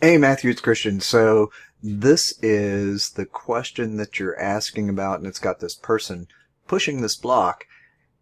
Hey Matthew, it's Christian. So this is the question that you're asking about, and it's got this person pushing this block.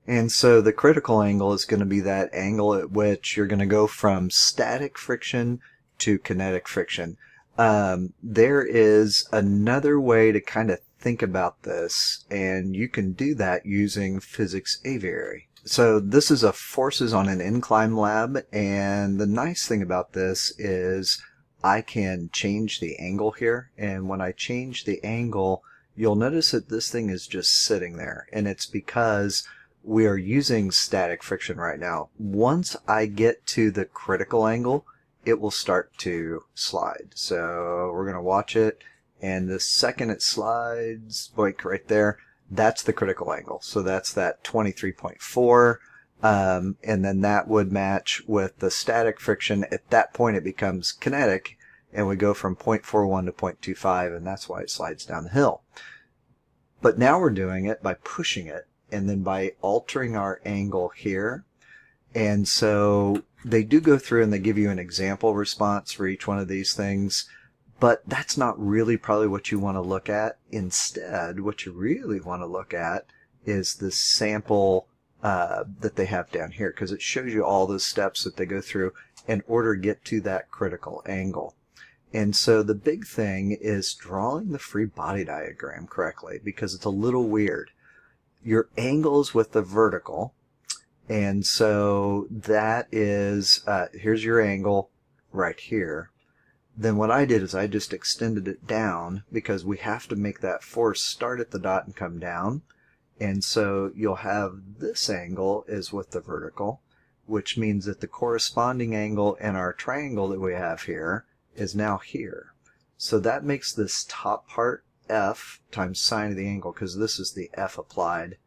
And so the critical angle is going to be that angle at which you're going to go from static friction to kinetic friction. There is another way to kind of think about this, and you can do that using physics aviary. So this is a forces on an incline lab, and the nice thing about this is I can change the angle here, and when I change the angle, you'll notice that this thing is just sitting there, and it's because we are using static friction right now. Once I get to the critical angle, it will start to slide. So we're going to watch it, and the second it slides, like right there, that's the critical angle. So that's that 23.4. And then that would match with the static friction. At that point, it becomes kinetic, and we go from 0.41 to 0.25, and that's why it slides down the hill. But now we're doing it by pushing it, and then by altering our angle here. And so they do go through and they give you an example response for each one of these things, but that's not really probably what you want to look at. Instead, what you really want to look at is the sample that they have down here, because it shows you all those steps that they go through in order to get to that critical angle. And so the big thing is drawing the free body diagram correctly, because it's a little weird. Your angle is with the vertical, and so that is, here's your angle right here. Then what I did is I just extended it down, because we have to make that force start at the dot and come down. And so you'll have this angle is with the vertical, which means that the corresponding angle in our triangle that we have here is now here. So that makes this top part F times sine of the angle, because this is the F applied.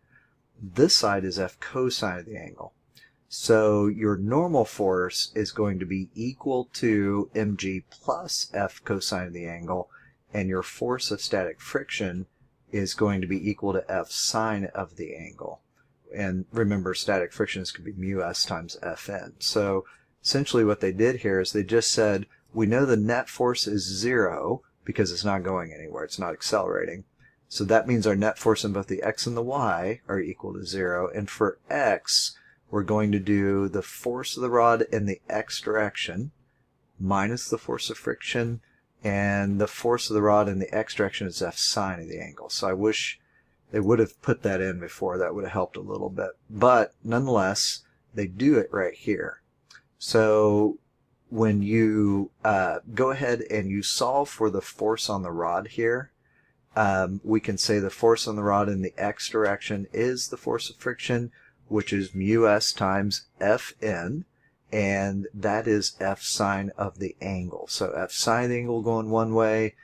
This side is F cosine of the angle. So your normal force is going to be equal to mg plus F cosine of the angle, and your force of static friction is going to be equal to F sine of the angle. And remember, static friction is going to be mu s times Fn. So essentially what they did here is they just said, we know the net force is 0 because it's not going anywhere, it's not accelerating. So that means our net force in both the x and the y are equal to 0. And for x, we're going to do the force of the rod in the x direction minus the force of friction, and the force of the rod in the x direction is F sine of the angle. So I wish they would have put that in before. That would have helped a little bit. But nonetheless, they do it right here. So when you go ahead and you solve for the force on the rod here, we can say the force on the rod in the x direction is the force of friction, which is mu s times Fn, and that is F sine of the angle. So F sine of the angle going one way,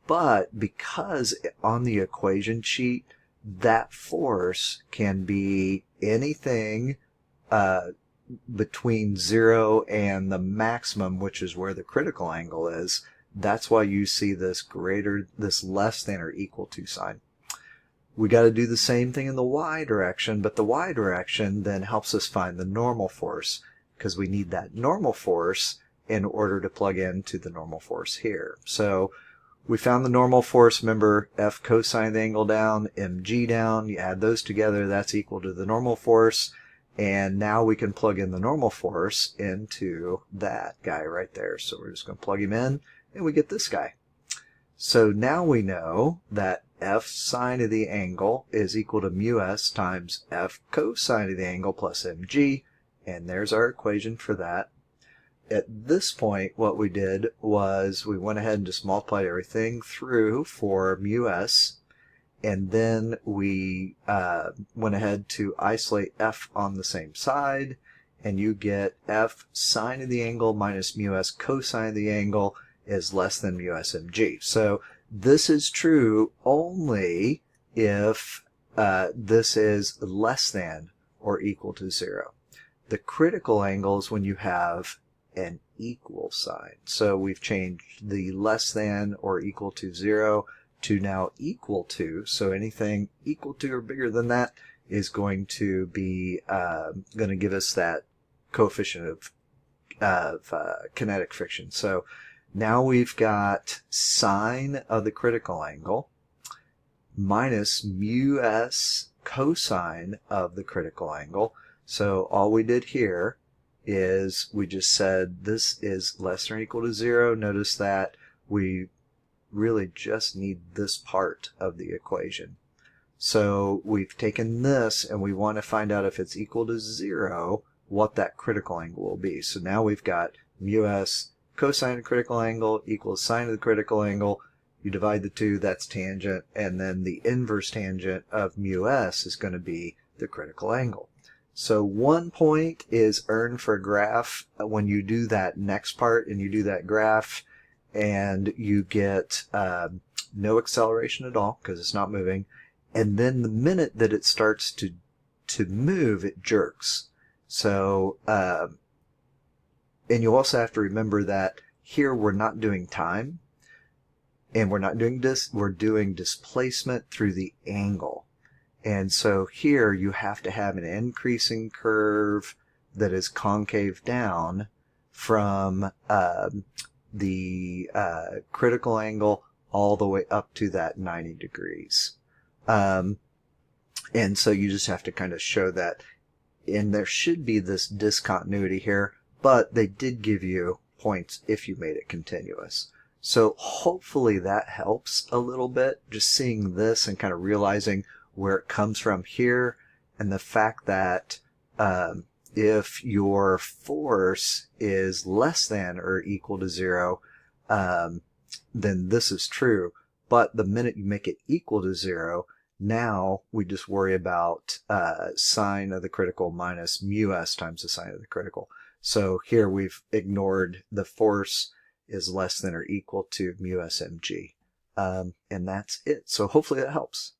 but because on the equation sheet, that force can be anything between 0 and the maximum, which is where the critical angle is. That's why you see this less than or equal to sign. We got to do the same thing in the y direction, but the y direction then helps us find the normal force, because we need that normal force in order to plug into the normal force here. So we found the normal force. Remember, F cosine of the angle down, mg down. You add those together, that's equal to the normal force. And now we can plug in the normal force into that guy right there. So we're just going to plug him in, and we get this guy. So now we know that F sine of the angle is equal to mu s times F cosine of the angle plus mg, and there's our equation for that. At this point, what we did was we went ahead and just multiplied everything through for mu s, and then we went ahead to isolate F on the same side, and you get F sine of the angle minus mu s cosine of the angle is less than mu s mg. So this is true only if this is less than or equal to 0. The critical angle is when you have an equal sign. So we've changed the less than or equal to 0 to now equal to. So anything equal to or bigger than that is going to be going to give us that coefficient of kinetic friction. So Now we've got sine of the critical angle minus mu s cosine of the critical angle. So all we did here is we just said this is less than or equal to 0. Notice that we really just need this part of the equation. So we've taken this and we want to find out if it's equal to 0, what that critical angle will be. So now we've got mu s cosine of the critical angle equals sine of the critical angle. You divide the two, that's tangent, and then the inverse tangent of mu s is going to be the critical angle. So 1 point is earned for a graph when you do that next part and you do that graph and you get no acceleration at all because it's not moving. And then the minute that it starts to move, it jerks. So, and you also have to remember that here we're not doing time, and we're not doing we're doing displacement through the angle. And so here you have to have an increasing curve that is concave down from the critical angle all the way up to that 90 degrees. And so you just have to kind of show that. And there should be this discontinuity here, but they did give you points if you made it continuous. So hopefully that helps a little bit, just seeing this and kind of realizing where it comes from here, and the fact that if your force is less than or equal to 0, then this is true. But the minute you make it equal to 0, now we just worry about sine of the critical minus mu s times the sine of the critical. So here we've ignored the force is less than or equal to mu s mg. And that's it. So hopefully that helps.